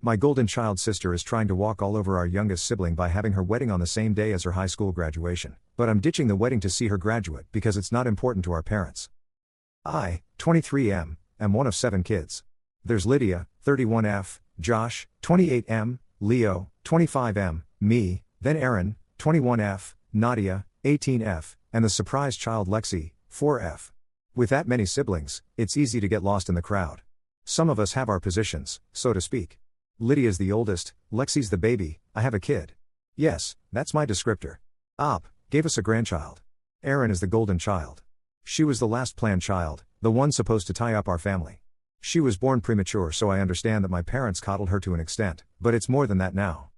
My golden child sister is trying to walk all over our youngest sibling by having her wedding on the same day as her high school graduation, but I'm ditching the wedding to see her graduate because it's not important to our parents. I, 23M, am one of 7 kids. There's Lydia, 31F, Josh, 28M, Leo, 25M, me, then Aaron, 21F, Nadia, 18F, and the surprise child Lexi, 4F. With that many siblings, it's easy to get lost in the crowd. Some of us have our positions, so to speak. Lydia's the oldest, Lexi's the baby, I have a kid. Yes, that's my descriptor. Gave us a grandchild. Erin is the golden child. She was the last planned child, the one supposed to tie up our family. She was born premature, so I understand that my parents coddled her to an extent, but it's more than that now.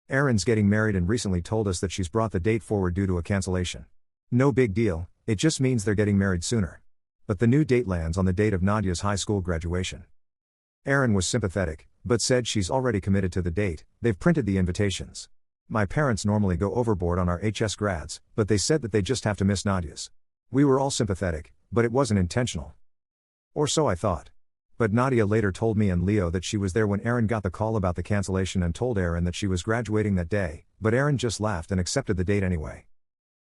Erin's getting married and recently told us that she's brought the date forward due to a cancellation. No big deal, it just means they're getting married sooner. But the new date lands on the date of Nadia's high school graduation. Erin was sympathetic, but said she's already committed to the date. They've printed the invitations. My parents normally go overboard on our HS grads, but they said that they just have to miss Nadia's. We were all sympathetic, but it wasn't intentional. Or so I thought. But Nadia later told me and Leo that she was there when Erin got the call about the cancellation and told Erin that she was graduating that day, but Erin just laughed and accepted the date anyway.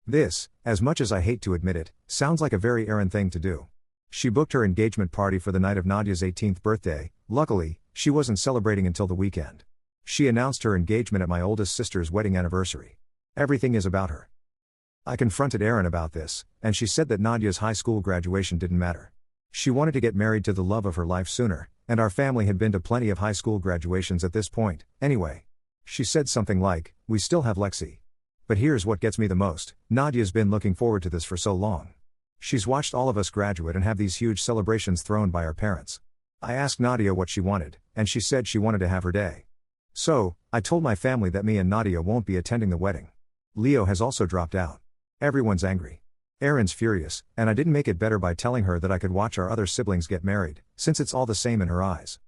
This, as much as I hate to admit it, sounds like a very Erin thing to do. She booked her engagement party for the night of Nadia's 18th birthday. Luckily, she wasn't celebrating until the weekend. She announced her engagement at my oldest sister's wedding anniversary. Everything is about her. I confronted Erin about this, and she said that Nadia's high school graduation didn't matter. She wanted to get married to the love of her life sooner, and our family had been to plenty of high school graduations at this point, anyway. She said something like, "We still have Lexi." But here's what gets me the most, Nadia's been looking forward to this for so long. She's watched all of us graduate and have these huge celebrations thrown by our parents. I asked Nadia what she wanted, and she said she wanted to have her day. So, I told my family that me and Nadia won't be attending the wedding. Leo has also dropped out. Everyone's angry. Erin's furious, and I didn't make it better by telling her that I could watch our other siblings get married, since it's all the same in her eyes.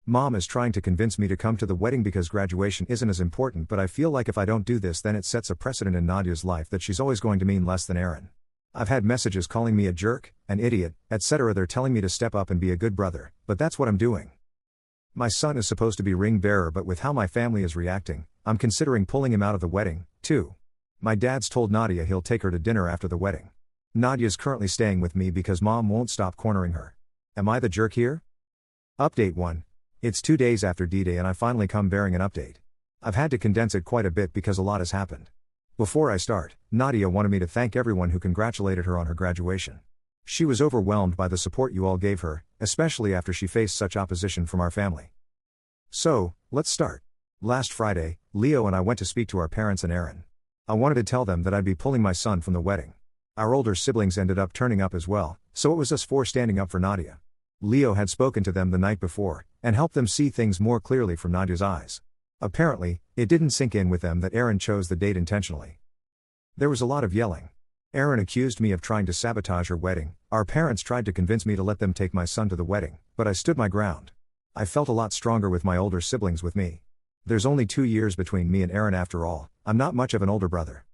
Mom is trying to convince me to come to the wedding because graduation isn't as important, but I feel like if I don't do this then it sets a precedent in Nadia's life that she's always going to mean less than Erin. I've had messages calling me a jerk, an idiot, etc. They're telling me to step up and be a good brother, but that's what I'm doing. My son is supposed to be ring bearer, but with how my family is reacting, I'm considering pulling him out of the wedding, too. My dad's told Nadia he'll take her to dinner after the wedding. Nadia's currently staying with me because mom won't stop cornering her. Am I the jerk here? Update 1. It's 2 days after D-Day and I finally come bearing an update. I've had to condense it quite a bit because a lot has happened. Before I start, Nadia wanted me to thank everyone who congratulated her on her graduation. She was overwhelmed by the support you all gave her, especially after she faced such opposition from our family. So, let's start. Last Friday, Leo and I went to speak to our parents and Erin. I wanted to tell them that I'd be pulling my son from the wedding. Our older siblings ended up turning up as well, so it was us 4 standing up for Nadia. Leo had spoken to them the night before, and helped them see things more clearly from Nadia's eyes. Apparently, it didn't sink in with them that Erin chose the date intentionally. There was a lot of yelling. Erin accused me of trying to sabotage her wedding. Our parents tried to convince me to let them take my son to the wedding, but I stood my ground. I felt a lot stronger with my older siblings with me. There's only 2 years between me and Erin after all. I'm not much of an older brother.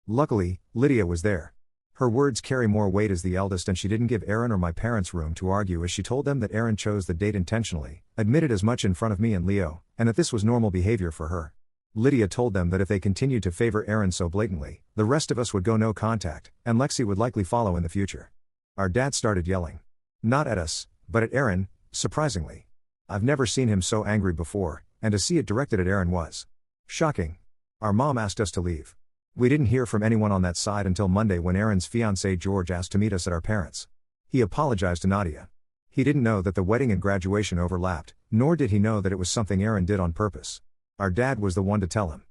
Luckily, Lydia was there. Her words carry more weight as the eldest, and she didn't give Erin or my parents room to argue as she told them that Erin chose the date intentionally, admitted as much in front of me and Leo, and that this was normal behavior for her. Lydia told them that if they continued to favor Erin so blatantly, the rest of us would go no contact, and Lexi would likely follow in the future. Our dad started yelling. Not at us, but at Erin, surprisingly. I've never seen him so angry before, and to see it directed at Erin was shocking. Our mom asked us to leave. We didn't hear from anyone on that side until Monday when Erin's fiancé George asked to meet us at our parents'. He apologized to Nadia. He didn't know that the wedding and graduation overlapped, nor did he know that it was something Erin did on purpose. Our dad was the one to tell him.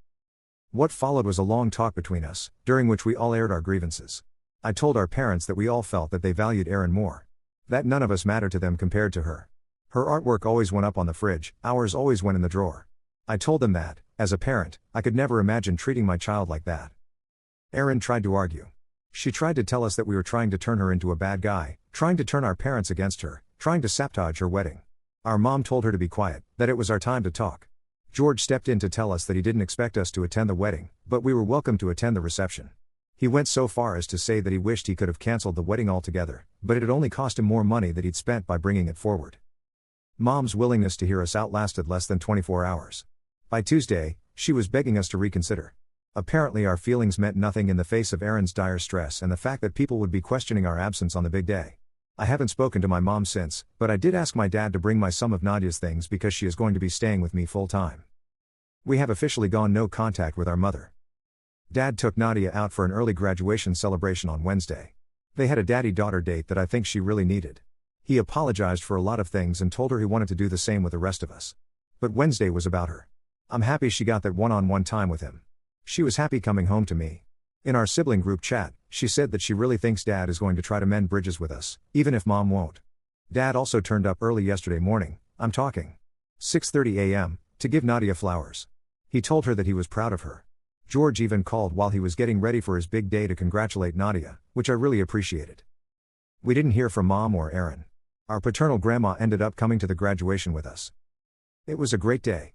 What followed was a long talk between us, during which we all aired our grievances. I told our parents that we all felt that they valued Erin more. That none of us mattered to them compared to her. Her artwork always went up on the fridge, ours always went in the drawer. I told them that, as a parent, I could never imagine treating my child like that. Erin tried to argue. She tried to tell us that we were trying to turn her into a bad guy, trying to turn our parents against her, trying to sabotage her wedding. Our mom told her to be quiet, that it was our time to talk. George stepped in to tell us that he didn't expect us to attend the wedding, but we were welcome to attend the reception. He went so far as to say that he wished he could have canceled the wedding altogether, but it had only cost him more money that he'd spent by bringing it forward. Mom's willingness to hear us out lasted less than 24 hours. By Tuesday, she was begging us to reconsider. Apparently our feelings meant nothing in the face of Erin's dire stress and the fact that people would be questioning our absence on the big day. I haven't spoken to my mom since, but I did ask my dad to bring some of Nadia's things because she is going to be staying with me full time. We have officially gone no contact with our mother. Dad took Nadia out for an early graduation celebration on Wednesday. They had a daddy-daughter date that I think she really needed. He apologized for a lot of things and told her he wanted to do the same with the rest of us. But Wednesday was about her. I'm happy she got that one-on-one time with him. She was happy coming home to me. In our sibling group chat, she said that she really thinks Dad is going to try to mend bridges with us, even if Mom won't. Dad also turned up early yesterday morning, I'm talking 6:30 a.m., to give Nadia flowers. He told her that he was proud of her. George even called while he was getting ready for his big day to congratulate Nadia, which I really appreciated. We didn't hear from Mom or Erin. Our paternal grandma ended up coming to the graduation with us. It was a great day.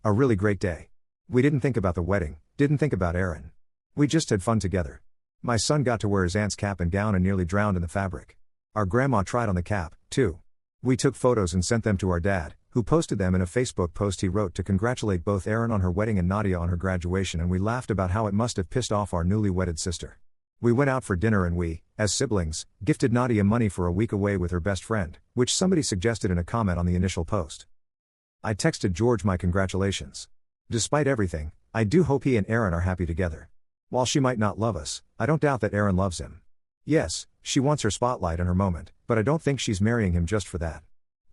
A really great day. We didn't think about the wedding, didn't think about Erin. We just had fun together. My son got to wear his aunt's cap and gown and nearly drowned in the fabric. Our grandma tried on the cap, too. We took photos and sent them to our dad, who posted them in a Facebook post he wrote to congratulate both Erin on her wedding and Nadia on her graduation, and we laughed about how it must have pissed off our newly wedded sister. We went out for dinner and we, as siblings, gifted Nadia money for a week away with her best friend, which somebody suggested in a comment on the initial post. I texted George my congratulations. Despite everything, I do hope he and Erin are happy together. While she might not love us, I don't doubt that Erin loves him. Yes, she wants her spotlight and her moment, but I don't think she's marrying him just for that.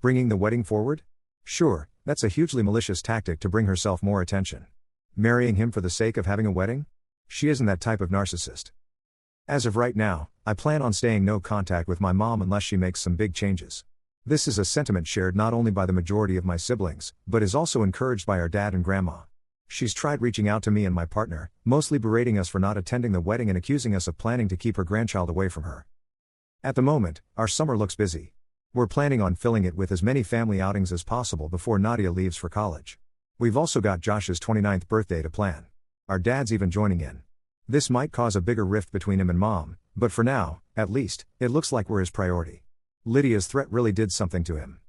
Bringing the wedding forward? Sure, that's a hugely malicious tactic to bring herself more attention. Marrying him for the sake of having a wedding? She isn't that type of narcissist. As of right now, I plan on staying no contact with my mom unless she makes some big changes. This is a sentiment shared not only by the majority of my siblings, but is also encouraged by our dad and grandma. She's tried reaching out to me and my partner, mostly berating us for not attending the wedding and accusing us of planning to keep her grandchild away from her. At the moment, our summer looks busy. We're planning on filling it with as many family outings as possible before Nadia leaves for college. We've also got Josh's 29th birthday to plan. Our dad's even joining in. This might cause a bigger rift between him and Mom, but for now, at least, it looks like we're his priority. Lydia's threat really did something to him.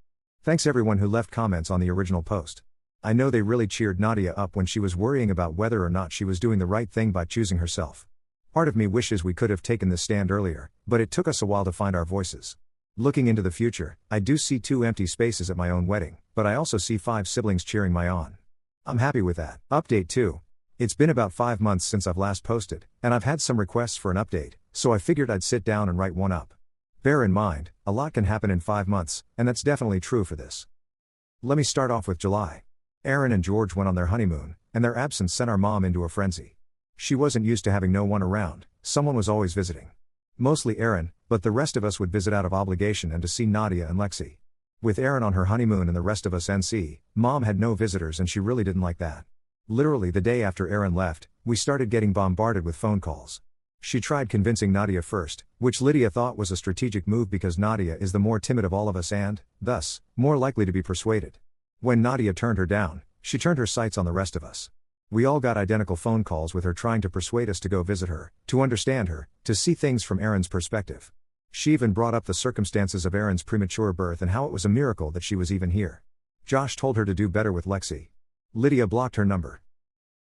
Thanks everyone who left comments on the original post. I know they really cheered Nadia up when she was worrying about whether or not she was doing the right thing by choosing herself. Part of me wishes we could have taken this stand earlier, but it took us a while to find our voices. Looking into the future, I do see 2 empty spaces at my own wedding, but I also see 5 siblings cheering my on. I'm happy with that. Update 2. It's been about 5 months since I've last posted, and I've had some requests for an update, so I figured I'd sit down and write one up. Bear in mind, a lot can happen in 5 months, and that's definitely true for this. Let me start off with July. Erin and George went on their honeymoon, and their absence sent our mom into a frenzy. She wasn't used to having no one around, someone was always visiting. Mostly Erin, but the rest of us would visit out of obligation and to see Nadia and Lexi. With Erin on her honeymoon and the rest of us NC, Mom had no visitors and she really didn't like that. Literally the day after Erin left, we started getting bombarded with phone calls. She tried convincing Nadia first, which Lydia thought was a strategic move because Nadia is the more timid of all of us and, thus, more likely to be persuaded. When Nadia turned her down, she turned her sights on the rest of us. We all got identical phone calls with her trying to persuade us to go visit her, to understand her, to see things from Erin's perspective. She even brought up the circumstances of Erin's premature birth and how it was a miracle that she was even here. Josh told her to do better with Lexi. Lydia blocked her number.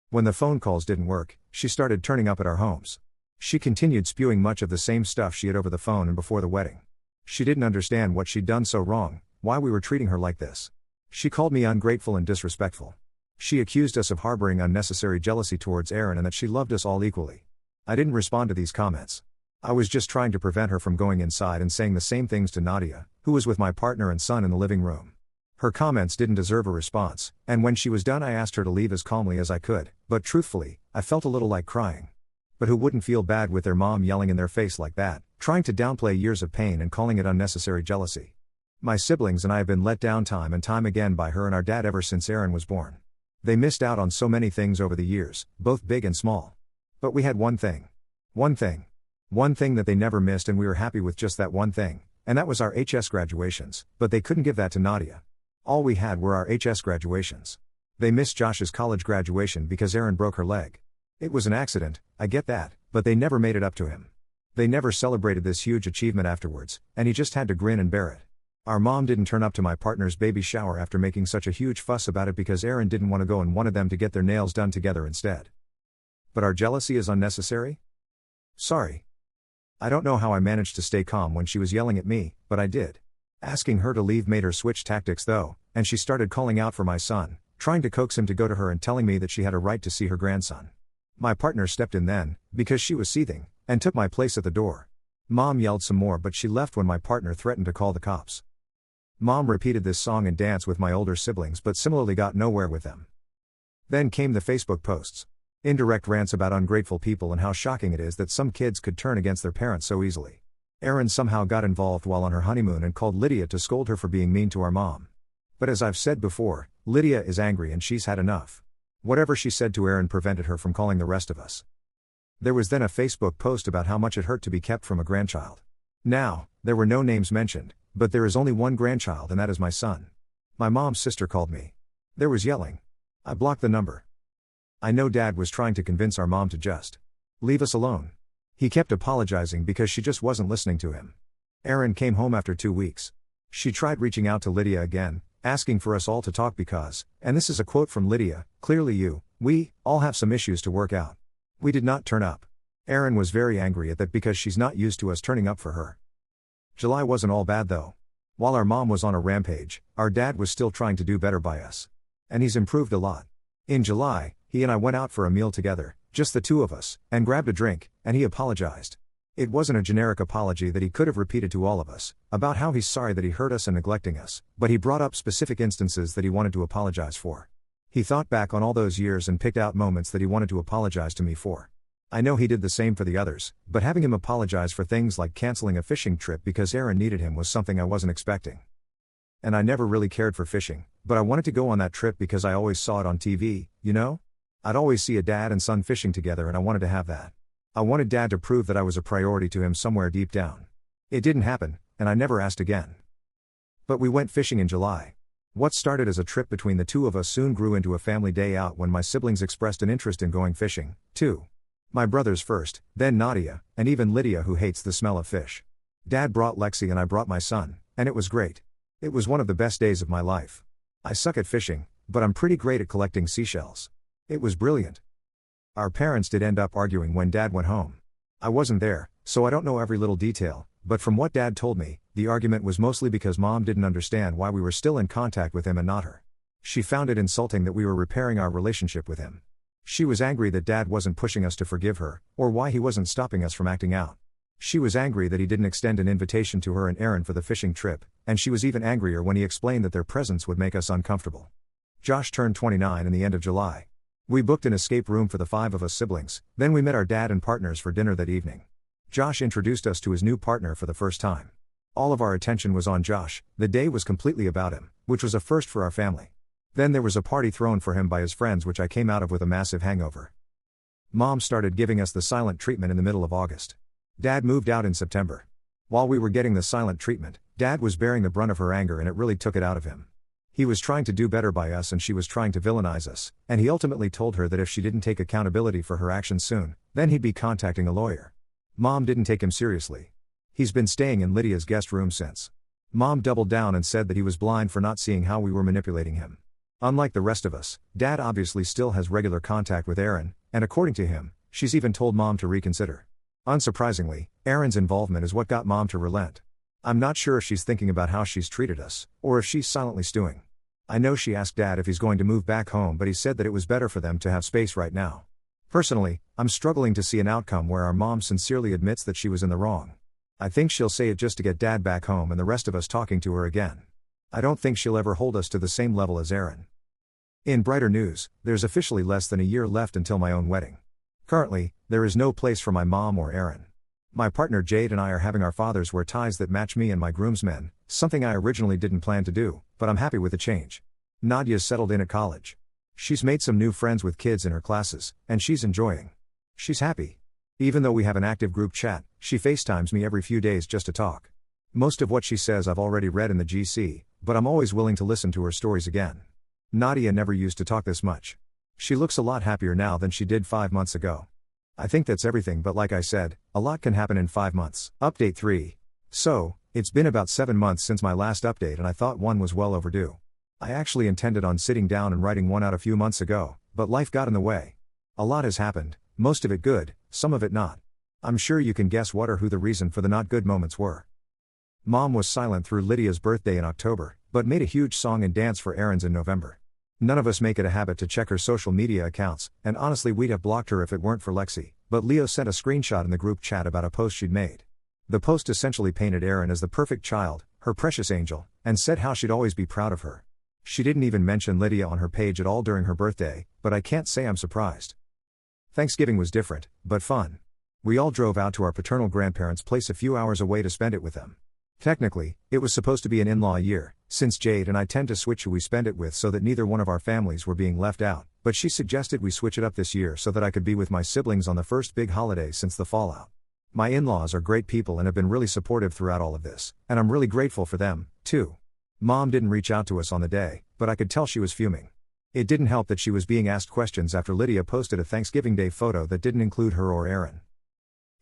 When the phone calls didn't work, she started turning up at our homes. She continued spewing much of the same stuff she had over the phone and before the wedding. She didn't understand what she'd done so wrong, why we were treating her like this. She called me ungrateful and disrespectful. She accused us of harboring unnecessary jealousy towards Erin and that she loved us all equally. I didn't respond to these comments. I was just trying to prevent her from going inside and saying the same things to Nadia, who was with my partner and son in the living room. Her comments didn't deserve a response, and when she was done I asked her to leave as calmly as I could, but truthfully, I felt a little like crying. But who wouldn't feel bad with their mom yelling in their face like that, trying to downplay years of pain and calling it unnecessary jealousy? My siblings and I have been let down time and time again by her and our dad ever since Erin was born. They missed out on so many things over the years, both big and small. But we had one thing. One thing that they never missed, and we were happy with just that one thing, and that was our HS graduations, but they couldn't give that to Nadia. All we had were our HS graduations. They missed Josh's college graduation because Erin broke her leg. It was an accident, I get that, but they never made it up to him. They never celebrated this huge achievement afterwards, and he just had to grin and bear it. Our mom didn't turn up to my partner's baby shower after making such a huge fuss about it because Aaron didn't want to go and wanted them to get their nails done together instead. But our jealousy is unnecessary? Sorry. I don't know how I managed to stay calm when she was yelling at me, but I did. Asking her to leave made her switch tactics though, and she started calling out for my son, trying to coax him to go to her and telling me that she had a right to see her grandson. My partner stepped in then, because she was seething, and took my place at the door. Mom yelled some more but she left when my partner threatened to call the cops. Mom repeated this song and dance with my older siblings but similarly got nowhere with them. Then came the Facebook posts. Indirect rants about ungrateful people and how shocking it is that some kids could turn against their parents so easily. Erin somehow got involved while on her honeymoon and called Lydia to scold her for being mean to our mom. But as I've said before, Lydia is angry and she's had enough. Whatever she said to Erin prevented her from calling the rest of us. There was then a Facebook post about how much it hurt to be kept from a grandchild. Now, there were no names mentioned, but there is only one grandchild and that is my son. My mom's sister called me. There was yelling. I blocked the number. I know Dad was trying to convince our mom to just leave us alone. He kept apologizing because she just wasn't listening to him. Erin came home after 2 weeks. She tried reaching out to Lydia again, asking for us all to talk because, and this is a quote from Lydia, clearly we all have some issues to work out. We did not turn up. Erin was very angry at that because she's not used to us turning up for her. July wasn't all bad though. While our mom was on a rampage, our dad was still trying to do better by us. And he's improved a lot. In July, he and I went out for a meal together, just the two of us, and grabbed a drink, and he apologized. It wasn't a generic apology that he could have repeated to all of us, about how he's sorry that he hurt us and neglecting us, but he brought up specific instances that he wanted to apologize for. He thought back on all those years and picked out moments that he wanted to apologize to me for. I know he did the same for the others, but having him apologize for things like canceling a fishing trip because Erin needed him was something I wasn't expecting. And I never really cared for fishing, but I wanted to go on that trip because I always saw it on TV, you know? I'd always see a dad and son fishing together and I wanted to have that. I wanted Dad to prove that I was a priority to him somewhere deep down. It didn't happen, and I never asked again. But we went fishing in July. What started as a trip between the two of us soon grew into a family day out when my siblings expressed an interest in going fishing, too. My brothers first, then Nadia, and even Lydia who hates the smell of fish. Dad brought Lexi and I brought my son, and it was great. It was one of the best days of my life. I suck at fishing, but I'm pretty great at collecting seashells. It was brilliant. Our parents did end up arguing when Dad went home. I wasn't there, so I don't know every little detail, but from what Dad told me, the argument was mostly because Mom didn't understand why we were still in contact with him and not her. She found it insulting that we were repairing our relationship with him. She was angry that Dad wasn't pushing us to forgive her, or why he wasn't stopping us from acting out. She was angry that he didn't extend an invitation to her and Erin for the fishing trip, and she was even angrier when he explained that their presence would make us uncomfortable. Josh turned 29 in the end of July. We booked an escape room for the 5 of us siblings, then we met our dad and partners for dinner that evening. Josh introduced us to his new partner for the first time. All of our attention was on Josh, the day was completely about him, which was a first for our family. Then there was a party thrown for him by his friends which I came out of with a massive hangover. Mom started giving us the silent treatment in the middle of August. Dad moved out in September. While we were getting the silent treatment, Dad was bearing the brunt of her anger and it really took it out of him. He was trying to do better by us and she was trying to villainize us, and he ultimately told her that if she didn't take accountability for her actions soon, then he'd be contacting a lawyer. Mom didn't take him seriously. He's been staying in Lydia's guest room since. Mom doubled down and said that he was blind for not seeing how we were manipulating him. Unlike the rest of us, Dad obviously still has regular contact with Erin, and according to him, she's even told Mom to reconsider. Unsurprisingly, Erin's involvement is what got Mom to relent. I'm not sure if she's thinking about how she's treated us, or if she's silently stewing. I know she asked Dad if he's going to move back home, but he said that it was better for them to have space right now. Personally, I'm struggling to see an outcome where our mom sincerely admits that she was in the wrong. I think she'll say it just to get Dad back home and the rest of us talking to her again. I don't think she'll ever hold us to the same level as Erin. In brighter news, there's officially less than a year left until my own wedding. Currently, there is no place for my mom or Erin. My partner Jade and I are having our fathers wear ties that match me and my groomsmen, something I originally didn't plan to do, but I'm happy with the change. Nadia's settled in at college. She's made some new friends with kids in her classes, and she's enjoying. She's happy. Even though we have an active group chat, she FaceTimes me every few days just to talk. Most of what she says I've already read in the GC, but I'm always willing to listen to her stories again. Nadia never used to talk this much. She looks a lot happier now than she did 5 months ago. I think that's everything, but like I said, a lot can happen in 5 months. Update 3. So, it's been about 7 months since my last update and I thought one was well overdue. I actually intended on sitting down and writing one out a few months ago, but life got in the way. A lot has happened, most of it good, some of it not. I'm sure you can guess what or who the reason for the not good moments were. Mom was silent through Lydia's birthday in October, but made a huge song and dance for errands in November. None of us make it a habit to check her social media accounts, and honestly we'd have blocked her if it weren't for Lexi, but Leo sent a screenshot in the group chat about a post she'd made. The post essentially painted Erin as the perfect child, her precious angel, and said how she'd always be proud of her. She didn't even mention Lydia on her page at all during her birthday, but I can't say I'm surprised. Thanksgiving was different, but fun. We all drove out to our paternal grandparents' place a few hours away to spend it with them. Technically, it was supposed to be an in-law year, since Jade and I tend to switch who we spend it with so that neither one of our families were being left out, but she suggested we switch it up this year so that I could be with my siblings on the first big holiday since the fallout. My in-laws are great people and have been really supportive throughout all of this, and I'm really grateful for them, too. Mom didn't reach out to us on the day, but I could tell she was fuming. It didn't help that she was being asked questions after Lydia posted a Thanksgiving Day photo that didn't include her or Erin.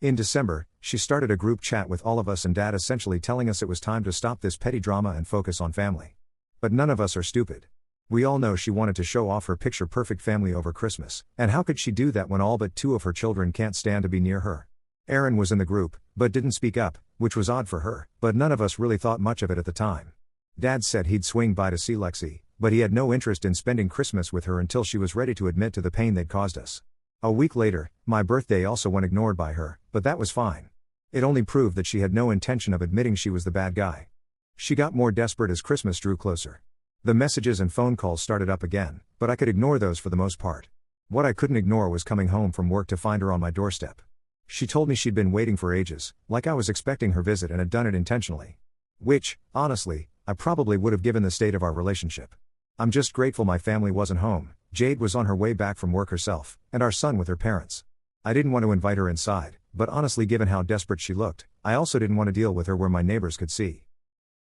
In December, she started a group chat with all of us and Dad essentially telling us it was time to stop this petty drama and focus on family. But none of us are stupid. We all know she wanted to show off her picture-perfect family over Christmas, and how could she do that when all but 2 of her children can't stand to be near her? Erin was in the group, but didn't speak up, which was odd for her, but none of us really thought much of it at the time. Dad said he'd swing by to see Lexi, but he had no interest in spending Christmas with her until she was ready to admit to the pain they'd caused us. A week later, my birthday also went ignored by her, but that was fine. It only proved that she had no intention of admitting she was the bad guy. She got more desperate as Christmas drew closer. The messages and phone calls started up again, but I could ignore those for the most part. What I couldn't ignore was coming home from work to find her on my doorstep. She told me she'd been waiting for ages, like I was expecting her visit and had done it intentionally. Which, honestly, I probably would have given the state of our relationship. I'm just grateful my family wasn't home. Jade was on her way back from work herself, and our son with her parents. I didn't want to invite her inside, but honestly given how desperate she looked, I also didn't want to deal with her where my neighbors could see.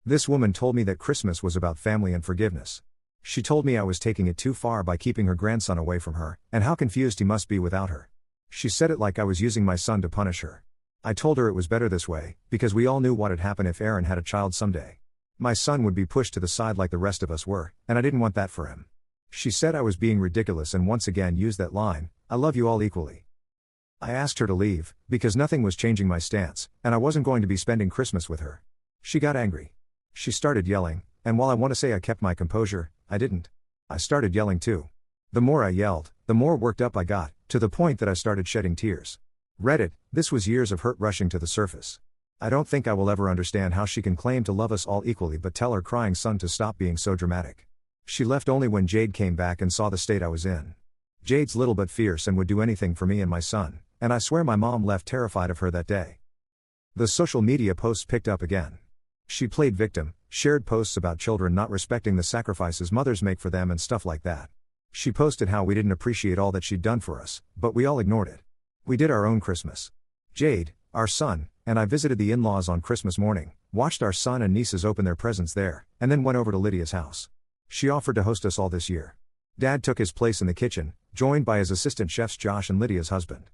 This woman told me that Christmas was about family and forgiveness. She told me I was taking it too far by keeping her grandson away from her, and how confused he must be without her. She said it like I was using my son to punish her. I told her it was better this way, because we all knew what'd happen if Erin had a child someday. My son would be pushed to the side like the rest of us were, and I didn't want that for him. She said I was being ridiculous and once again used that line, "I love you all equally." I asked her to leave, because nothing was changing my stance, and I wasn't going to be spending Christmas with her. She got angry. She started yelling, and while I want to say I kept my composure, I didn't. I started yelling too. The more I yelled, the more worked up I got, to the point that I started shedding tears. Reddit, this was years of hurt rushing to the surface. I don't think I will ever understand how she can claim to love us all equally but tell her crying son to stop being so dramatic. She left only when Jade came back and saw the state I was in. Jade's little but fierce and would do anything for me and my son, and I swear my mom left terrified of her that day. The social media posts picked up again. She played victim, shared posts about children not respecting the sacrifices mothers make for them and stuff like that. She posted how we didn't appreciate all that she'd done for us, but we all ignored it. We did our own Christmas. Jade, our son, and I visited the in-laws on Christmas morning, watched our son and nieces open their presents there, and then went over to Lydia's house. She offered to host us all this year. Dad took his place in the kitchen, joined by his assistant chefs Josh and Lydia's husband.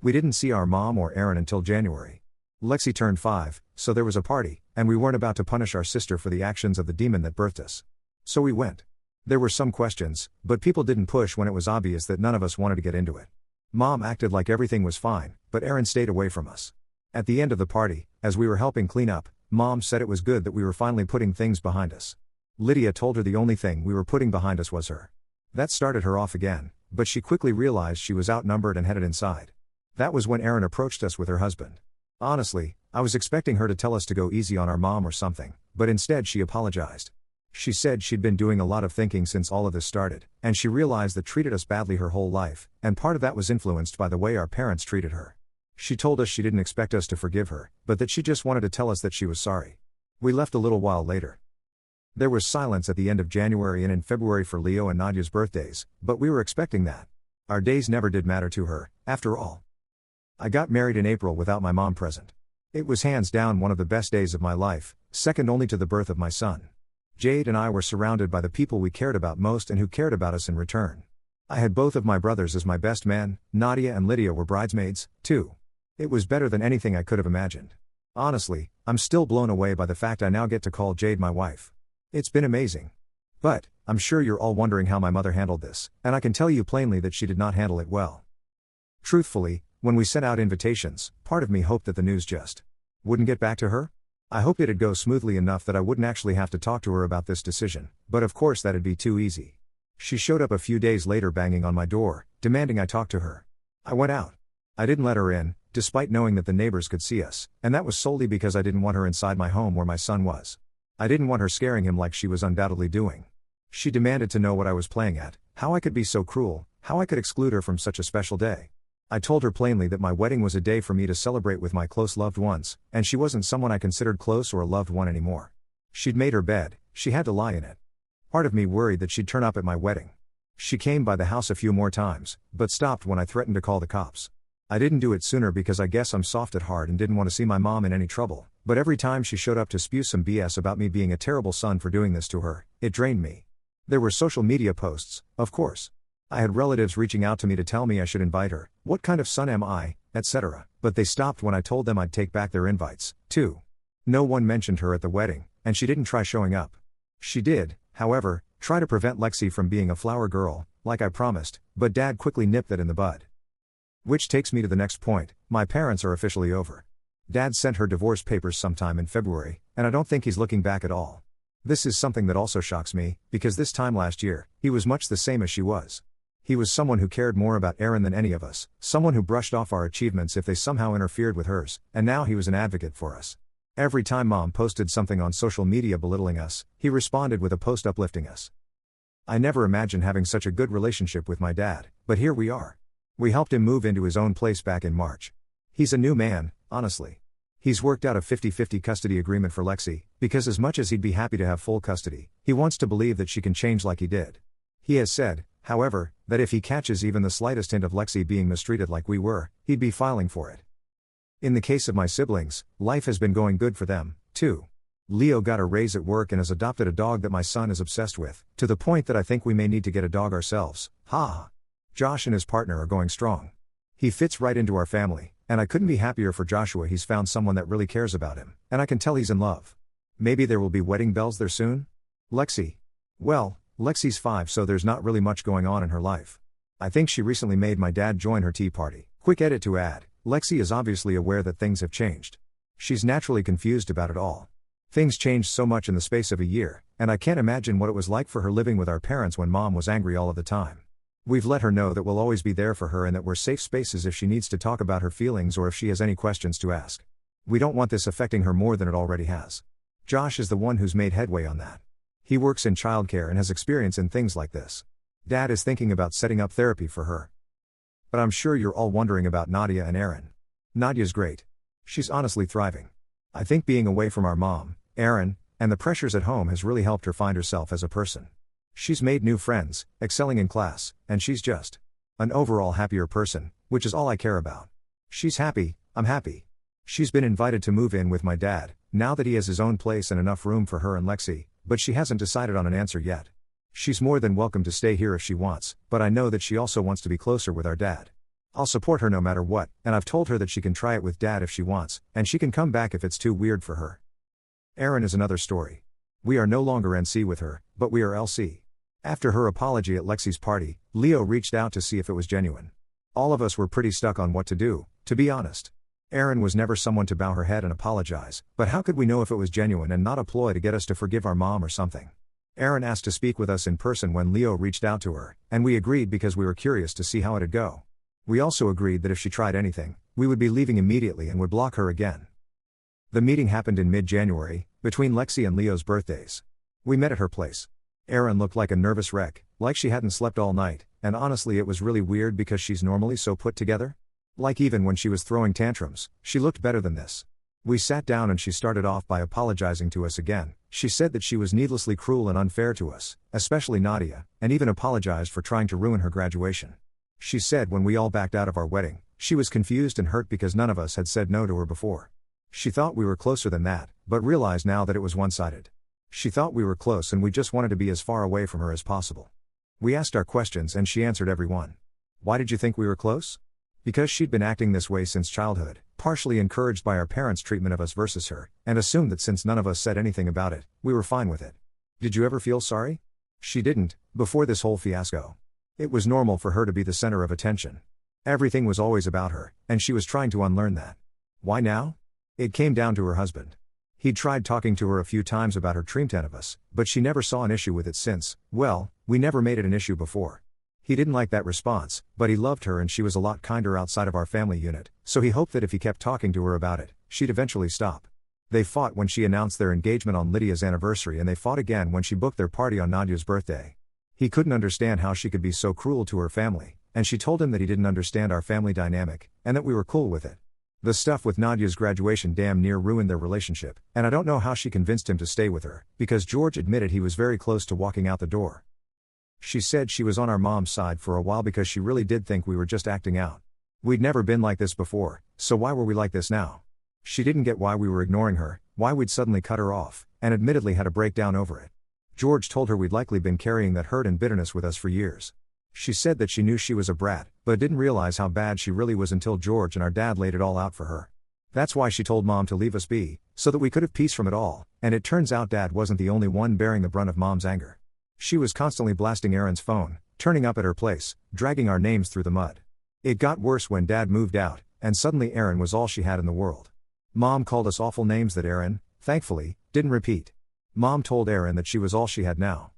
We didn't see our mom or Erin until January. Lexi turned 5, so there was a party, and we weren't about to punish our sister for the actions of the demon that birthed us. So we went. There were some questions, but people didn't push when it was obvious that none of us wanted to get into it. Mom acted like everything was fine, but Erin stayed away from us. At the end of the party, as we were helping clean up, Mom said it was good that we were finally putting things behind us. Lydia told her the only thing we were putting behind us was her. That started her off again, but she quickly realized she was outnumbered and headed inside. That was when Erin approached us with her husband. Honestly, I was expecting her to tell us to go easy on our mom or something, but instead she apologized. She said she'd been doing a lot of thinking since all of this started, and she realized that treated us badly her whole life, and part of that was influenced by the way our parents treated her. She told us she didn't expect us to forgive her, but that she just wanted to tell us that she was sorry. We left a little while later. There was silence at the end of January and in February for Leo and Nadia's birthdays, but we were expecting that. Our days never did matter to her, after all. I got married in April without my mom present. It was hands down one of the best days of my life, second only to the birth of my son. Jade and I were surrounded by the people we cared about most and who cared about us in return. I had both of my brothers as my best men. Nadia and Lydia were bridesmaids, too. It was better than anything I could have imagined. Honestly, I'm still blown away by the fact I now get to call Jade my wife. It's been amazing. But, I'm sure you're all wondering how my mother handled this, and I can tell you plainly that she did not handle it well. Truthfully, when we sent out invitations, part of me hoped that the news just wouldn't get back to her. I hoped it'd go smoothly enough that I wouldn't actually have to talk to her about this decision, but of course that'd be too easy. She showed up a few days later banging on my door, demanding I talk to her. I went out. I didn't let her in, despite knowing that the neighbors could see us, and that was solely because I didn't want her inside my home where my son was. I didn't want her scaring him like she was undoubtedly doing. She demanded to know what I was playing at, how I could be so cruel, how I could exclude her from such a special day. I told her plainly that my wedding was a day for me to celebrate with my close loved ones, and she wasn't someone I considered close or a loved one anymore. She'd made her bed, she had to lie in it. Part of me worried that she'd turn up at my wedding. She came by the house a few more times, but stopped when I threatened to call the cops. I didn't do it sooner because I guess I'm soft at heart and didn't want to see my mom in any trouble, but every time she showed up to spew some BS about me being a terrible son for doing this to her, it drained me. There were social media posts, of course. I had relatives reaching out to me to tell me I should invite her, what kind of son am I, etc., but they stopped when I told them I'd take back their invites, too. No one mentioned her at the wedding, and she didn't try showing up. She did, however, try to prevent Lexi from being a flower girl, like I promised, but Dad quickly nipped that in the bud. Which takes me to the next point, my parents are officially over. Dad sent her divorce papers sometime in February, and I don't think he's looking back at all. This is something that also shocks me, because this time last year, he was much the same as she was. He was someone who cared more about Erin than any of us, someone who brushed off our achievements if they somehow interfered with hers, and now he was an advocate for us. Every time Mom posted something on social media belittling us, he responded with a post uplifting us. I never imagined having such a good relationship with my dad, but here we are. We helped him move into his own place back in March. He's a new man, honestly. He's worked out a 50-50 custody agreement for Lexi, because as much as he'd be happy to have full custody, he wants to believe that she can change like he did. He has said, however, that if he catches even the slightest hint of Lexi being mistreated like we were, he'd be filing for it. In the case of my siblings, life has been going good for them, too. Leo got a raise at work and has adopted a dog that my son is obsessed with, to the point that I think we may need to get a dog ourselves. Ha! Josh and his partner are going strong. He fits right into our family, and I couldn't be happier for Joshua. He's found someone that really cares about him, and I can tell he's in love. Maybe there will be wedding bells there soon? Lexi. Well, Lexi's 5, so there's not really much going on in her life. I think she recently made my dad join her tea party. Quick edit to add, Lexi is obviously aware that things have changed. She's naturally confused about it all. Things changed so much in the space of a year, and I can't imagine what it was like for her living with our parents when Mom was angry all of the time. We've let her know that we'll always be there for her and that we're safe spaces if she needs to talk about her feelings or if she has any questions to ask. We don't want this affecting her more than it already has. Josh is the one who's made headway on that. He works in childcare and has experience in things like this. Dad is thinking about setting up therapy for her. But I'm sure you're all wondering about Nadia and Erin. Nadia's great. She's honestly thriving. I think being away from our mom, Erin, and the pressures at home has really helped her find herself as a person. She's made new friends, excelling in class, and she's just an overall happier person, which is all I care about. She's happy, I'm happy. She's been invited to move in with my dad, now that he has his own place and enough room for her and Lexi, but she hasn't decided on an answer yet. She's more than welcome to stay here if she wants, but I know that she also wants to be closer with our dad. I'll support her no matter what, and I've told her that she can try it with Dad if she wants, and she can come back if it's too weird for her. Erin is another story. We are no longer NC with her, but we are LC. After her apology at Lexi's party, Leo reached out to see if it was genuine. All of us were pretty stuck on what to do, to be honest. Erin was never someone to bow her head and apologize, but how could we know if it was genuine and not a ploy to get us to forgive our mom or something? Erin asked to speak with us in person when Leo reached out to her, and we agreed because we were curious to see how it'd go. We also agreed that if she tried anything, we would be leaving immediately and would block her again. The meeting happened in mid-January, between Lexi and Leo's birthdays. We met at her place. Erin looked like a nervous wreck, like she hadn't slept all night, and honestly it was really weird because she's normally so put together. Like even when she was throwing tantrums, she looked better than this. We sat down and she started off by apologizing to us again. She said that she was needlessly cruel and unfair to us, especially Nadia, and even apologized for trying to ruin her graduation. She said when we all backed out of our wedding, she was confused and hurt because none of us had said no to her before. She thought we were closer than that, but realized now that it was one-sided. She thought we were close and we just wanted to be as far away from her as possible. We asked our questions and she answered every one. Why did you think we were close? Because she'd been acting this way since childhood, partially encouraged by our parents' treatment of us versus her, and assumed that since none of us said anything about it, we were fine with it. Did you ever feel sorry? She didn't, before this whole fiasco. It was normal for her to be the center of attention. Everything was always about her, and she was trying to unlearn that. Why now? It came down to her husband. He'd tried talking to her a few times about her treatment of us, but she never saw an issue with it since, well, we never made it an issue before. He didn't like that response, but he loved her and she was a lot kinder outside of our family unit, so he hoped that if he kept talking to her about it, she'd eventually stop. They fought when she announced their engagement on Lydia's anniversary, and they fought again when she booked their party on Nadia's birthday. He couldn't understand how she could be so cruel to her family, and she told him that he didn't understand our family dynamic, and that we were cool with it. The stuff with Nadia's graduation damn near ruined their relationship, and I don't know how she convinced him to stay with her, because George admitted he was very close to walking out the door. She said she was on our mom's side for a while because she really did think we were just acting out. We'd never been like this before, so why were we like this now? She didn't get why we were ignoring her, why we'd suddenly cut her off, and admittedly had a breakdown over it. George told her we'd likely been carrying that hurt and bitterness with us for years. She said that she knew she was a brat, but didn't realize how bad she really was until George and our dad laid it all out for her. That's why she told Mom to leave us be, so that we could have peace from it all, and it turns out Dad wasn't the only one bearing the brunt of Mom's anger. She was constantly blasting Erin's phone, turning up at her place, dragging our names through the mud. It got worse when Dad moved out, and suddenly Erin was all she had in the world. Mom called us awful names that Erin, thankfully, didn't repeat. Mom told Erin that she was all she had now.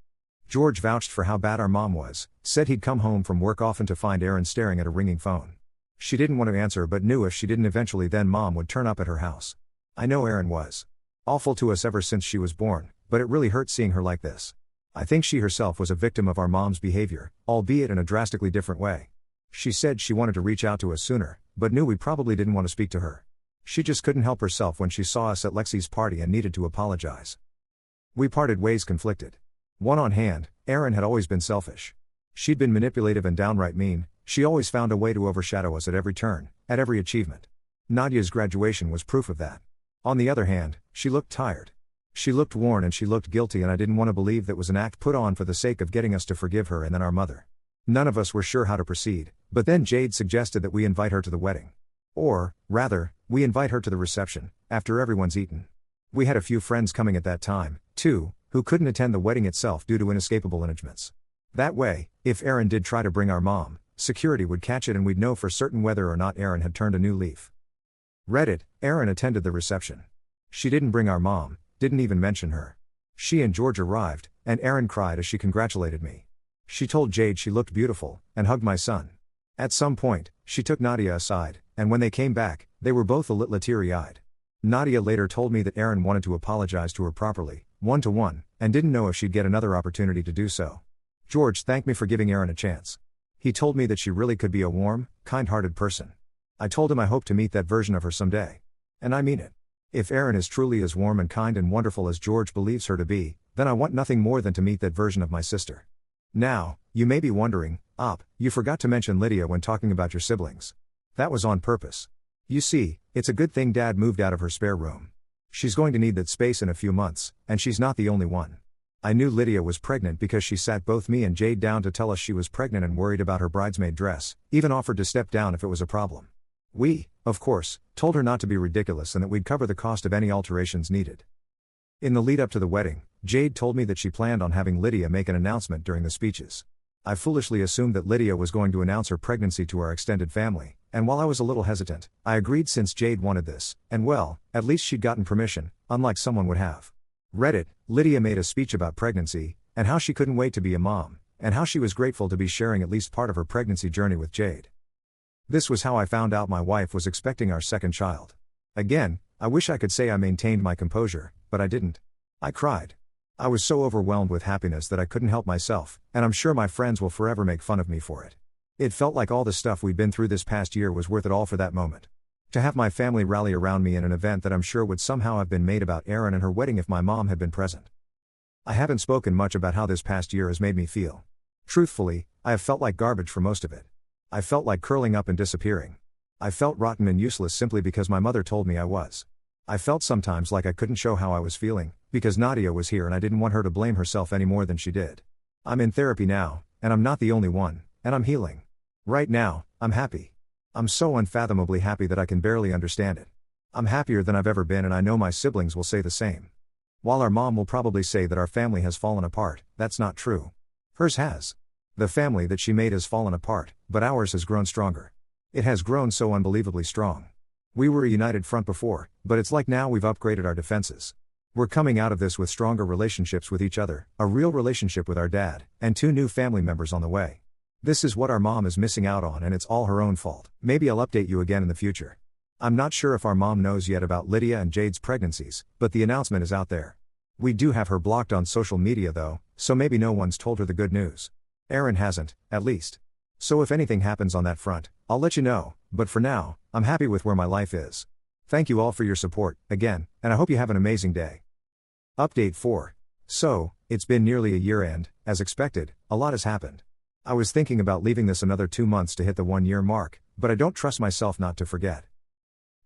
George vouched for how bad our mom was, said he'd come home from work often to find Erin staring at a ringing phone. She didn't want to answer but knew if she didn't eventually then Mom would turn up at her house. I know Erin was awful to us ever since she was born, but it really hurt seeing her like this. I think she herself was a victim of our mom's behavior, albeit in a drastically different way. She said she wanted to reach out to us sooner, but knew we probably didn't want to speak to her. She just couldn't help herself when she saw us at Lexi's party and needed to apologize. We parted ways conflicted. One on hand, Erin had always been selfish. She'd been manipulative and downright mean, she always found a way to overshadow us at every turn, at every achievement. Nadia's graduation was proof of that. On the other hand, she looked tired. She looked worn and she looked guilty, and I didn't want to believe that was an act put on for the sake of getting us to forgive her and then our mother. None of us were sure how to proceed, but then Jade suggested that we invite her to the wedding. Or, rather, we invite her to the reception, after everyone's eaten. We had a few friends coming at that time, too, who couldn't attend the wedding itself due to inescapable engagements. That way, if Erin did try to bring our mom, security would catch it and we'd know for certain whether or not Erin had turned a new leaf. Reddit, Erin attended the reception. She didn't bring our mom, didn't even mention her. She and George arrived, and Erin cried as she congratulated me. She told Jade she looked beautiful, and hugged my son. At some point, she took Nadia aside, and when they came back, they were both a little teary-eyed. Nadia later told me that Erin wanted to apologize to her properly, one-to-one, and didn't know if she'd get another opportunity to do so. George thanked me for giving Erin a chance. He told me that she really could be a warm, kind-hearted person. I told him I hope to meet that version of her someday. And I mean it. If Erin is truly as warm and kind and wonderful as George believes her to be, then I want nothing more than to meet that version of my sister. Now, you may be wondering, you forgot to mention Lydia when talking about your siblings. That was on purpose. You see, it's a good thing Dad moved out of her spare room. She's going to need that space in a few months, and she's not the only one. I knew Lydia was pregnant because she sat both me and Jade down to tell us she was pregnant and worried about her bridesmaid dress, even offered to step down if it was a problem. We, of course, told her not to be ridiculous and that we'd cover the cost of any alterations needed. In the lead up to the wedding, Jade told me that she planned on having Lydia make an announcement during the speeches. I foolishly assumed that Lydia was going to announce her pregnancy to our extended family, and while I was a little hesitant, I agreed since Jade wanted this, and well, at least she'd gotten permission, unlike someone would have. Reddit, Lydia made a speech about pregnancy, and how she couldn't wait to be a mom, and how she was grateful to be sharing at least part of her pregnancy journey with Jade. This was how I found out my wife was expecting our second child. Again, I wish I could say I maintained my composure, but I didn't. I cried. I was so overwhelmed with happiness that I couldn't help myself, and I'm sure my friends will forever make fun of me for it. It felt like all the stuff we'd been through this past year was worth it all for that moment. To have my family rally around me in an event that I'm sure would somehow have been made about Erin and her wedding if my mom had been present. I haven't spoken much about how this past year has made me feel. Truthfully, I have felt like garbage for most of it. I felt like curling up and disappearing. I felt rotten and useless simply because my mother told me I was. I felt sometimes like I couldn't show how I was feeling, because Nadia was here and I didn't want her to blame herself any more than she did. I'm in therapy now, and I'm not the only one, and I'm healing. Right now, I'm happy. I'm so unfathomably happy that I can barely understand it. I'm happier than I've ever been, and I know my siblings will say the same. While our mom will probably say that our family has fallen apart, that's not true. Hers has. The family that she made has fallen apart, but ours has grown stronger. It has grown so unbelievably strong. We were a united front before, but it's like now we've upgraded our defenses. We're coming out of this with stronger relationships with each other, a real relationship with our dad, and 2 new family members on the way. This is what our mom is missing out on, and it's all her own fault. Maybe I'll update you again in the future. I'm not sure if our mom knows yet about Lydia and Jade's pregnancies, but the announcement is out there. We do have her blocked on social media though, so maybe no one's told her the good news. Aaron hasn't, at least. So if anything happens on that front, I'll let you know, but for now, I'm happy with where my life is. Thank you all for your support, again, and I hope you have an amazing day. Update 4. So, it's been nearly a year and, as expected, a lot has happened. I was thinking about leaving this another 2 months to hit the 1-year mark, but I don't trust myself not to forget.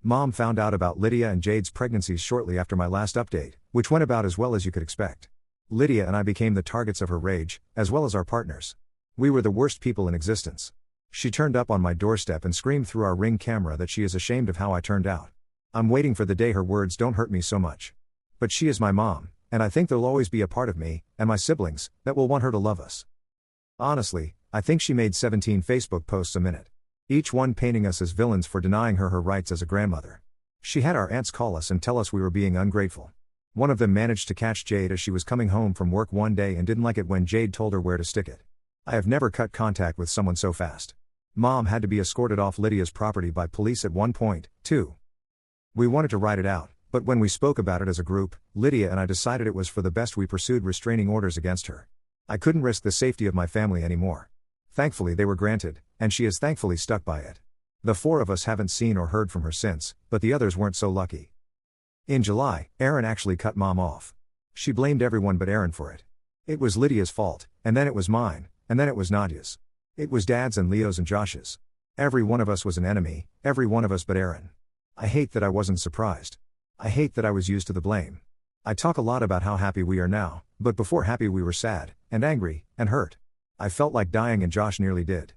Mom found out about Lydia and Jade's pregnancies shortly after my last update, which went about as well as you could expect. Lydia and I became the targets of her rage, as well as our partners. We were the worst people in existence. She turned up on my doorstep and screamed through our Ring camera that she is ashamed of how I turned out. I'm waiting for the day her words don't hurt me so much. But she is my mom, and I think there'll always be a part of me, and my siblings, that will want her to love us. Honestly, I think she made 17 Facebook posts a minute. Each one painting us as villains for denying her her rights as a grandmother. She had our aunts call us and tell us we were being ungrateful. One of them managed to catch Jade as she was coming home from work one day and didn't like it when Jade told her where to stick it. I have never cut contact with someone so fast. Mom had to be escorted off Lydia's property by police at one point, too. We wanted to ride it out, but when we spoke about it as a group, Lydia and I decided it was for the best we pursued restraining orders against her. I couldn't risk the safety of my family anymore. Thankfully they were granted, and she is thankfully stuck by it. The 4 of us haven't seen or heard from her since, but the others weren't so lucky. In July, Aaron actually cut Mom off. She blamed everyone but Aaron for it. It was Lydia's fault, and then it was mine, and then it was Nadia's. It was Dad's and Leo's and Josh's. Every one of us was an enemy, every one of us but Aaron. I hate that I wasn't surprised. I hate that I was used to the blame. I talk a lot about how happy we are now, but before happy we were sad, and angry, and hurt. I felt like dying and Josh nearly did.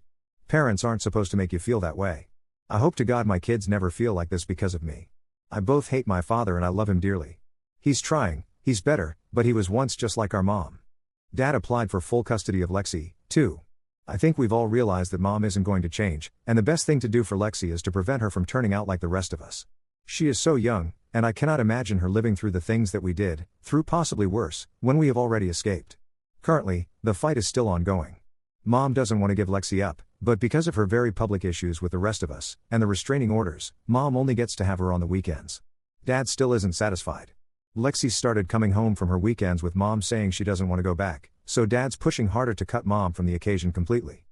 Parents aren't supposed to make you feel that way. I hope to God my kids never feel like this because of me. I both hate my father and I love him dearly. He's trying, he's better, but he was once just like our mom. Dad applied for full custody of Lexi, too. I think we've all realized that Mom isn't going to change, and the best thing to do for Lexi is to prevent her from turning out like the rest of us. She is so young, and I cannot imagine her living through the things that we did, through possibly worse, when we have already escaped. Currently, the fight is still ongoing. Mom doesn't want to give Lexi up, but because of her very public issues with the rest of us, and the restraining orders, Mom only gets to have her on the weekends. Dad still isn't satisfied. Lexi started coming home from her weekends with Mom saying she doesn't want to go back, so Dad's pushing harder to cut Mom from the occasion completely.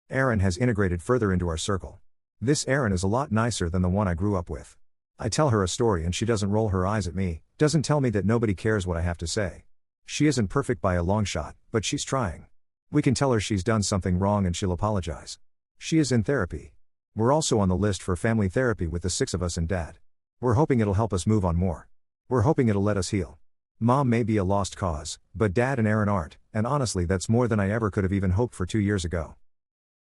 Aaron has integrated further into our circle. This Aaron is a lot nicer than the one I grew up with. I tell her a story and she doesn't roll her eyes at me, doesn't tell me that nobody cares what I have to say. She isn't perfect by a long shot, but she's trying. We can tell her she's done something wrong and she'll apologize. She is in therapy. We're also on the list for family therapy with the 6 of us and Dad. We're hoping it'll help us move on more. We're hoping it'll let us heal. Mom may be a lost cause, but Dad and Aaron aren't, and honestly that's more than I ever could have even hoped for 2 years ago.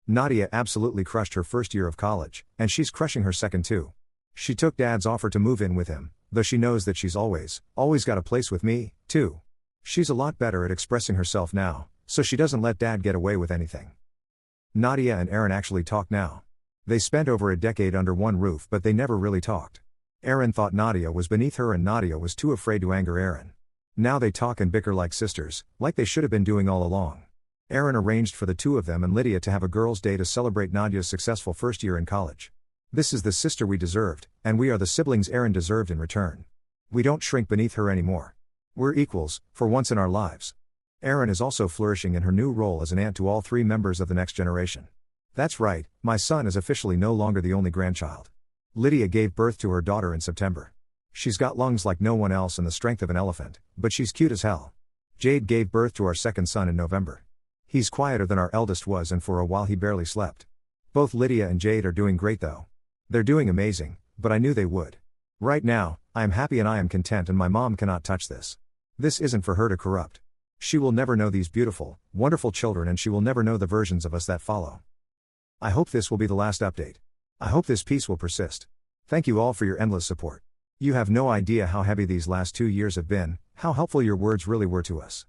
Nadia absolutely crushed her first year of college, and she's crushing her second too. She took Dad's offer to move in with him, though she knows that she's always got a place with me, too. She's a lot better at expressing herself now, so she doesn't let Dad get away with anything. Nadia and Aaron actually talk now. They spent over a decade under one roof but they never really talked. Aaron thought Nadia was beneath her and Nadia was too afraid to anger Aaron. Now they talk and bicker like sisters, like they should have been doing all along. Aaron arranged for the 2 of them and Lydia to have a girls' day to celebrate Nadia's successful first year in college. This is the sister we deserved, and we are the siblings Aaron deserved in return. We don't shrink beneath her anymore. We're equals, for once in our lives. Aaron is also flourishing in her new role as an aunt to all 3 members of the next generation. That's right, my son is officially no longer the only grandchild. Lydia gave birth to her daughter in September. She's got lungs like no one else and the strength of an elephant, but she's cute as hell. Jade gave birth to our second son in November. He's quieter than our eldest was and for a while he barely slept. Both Lydia and Jade are doing great though. They're doing amazing, but I knew they would. Right now, I am happy and I am content and my mom cannot touch this. This isn't for her to corrupt. She will never know these beautiful, wonderful children and she will never know the versions of us that follow. I hope this will be the last update. I hope this peace will persist. Thank you all for your endless support. You have no idea how heavy these last 2 years have been, how helpful your words really were to us.